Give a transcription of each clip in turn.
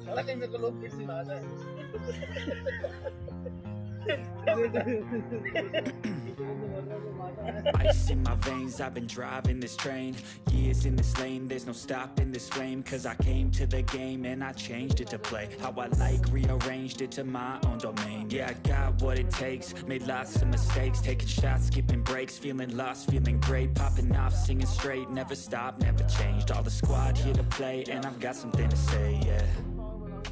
साला कहीं मेरे को लोग फिर सुनाता है। Ice in my veins, I've been driving this train. Years in this lane, there's no stopping this flame. Cause I came to the game and I changed it to play how I like, rearranged it to my own domain. Yeah, I got what it takes, made lots of mistakes, taking shots, skipping breaks, feeling lost, feeling great, popping off, singing straight, never stopped, never changed. All the squad here to play and I've got something to say, yeah.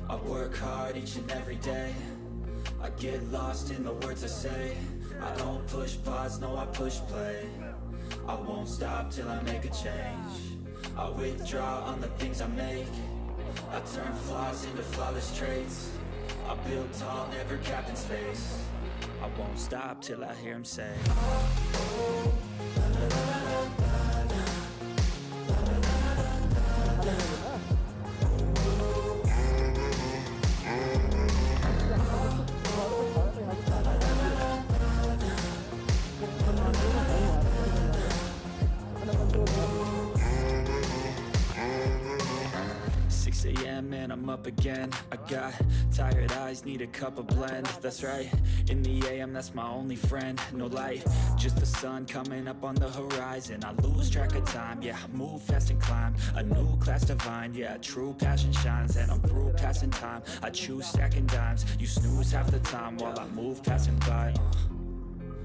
I work hard each and every day, I get lost in the words I say. I don't push pause, no I push play. I won't stop till I make a change. I withdraw on the things I make. I turn flaws into flawless traits. I build tall, never capped in space. I won't stop till I hear him say, and I'm up again. I got tired eyes, need a cup of blend. That's right, in the AM, that's my only friend. No light, just the sun coming up on the horizon. I lose track of time, yeah, I move fast and climb a new class divine, yeah, true passion shines. And I'm through passing time, I choose stacking dimes. You snooze half the time while I move passing by.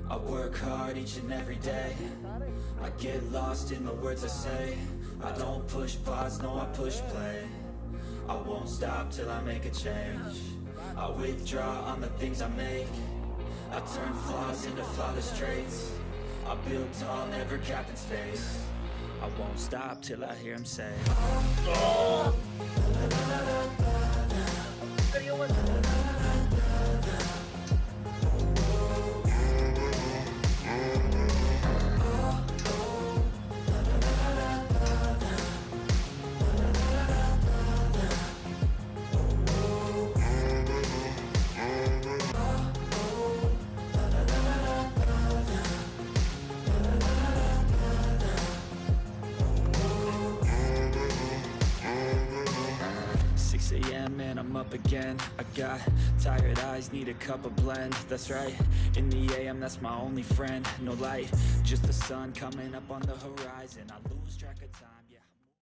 I work hard each and every day, I get lost in the words I say. I don't push pause, no I push play. I won't stop till I make a change. I withdraw on the things I make. I turn flaws into flawless traits. I build tall, never capped in space. I won't stop till I hear him say, oh! And I'm up again. I got tired eyes, need a cup of blend. That's right, in the AM, that's my only friend. No light, just the sun coming up on the horizon. I lose track of time.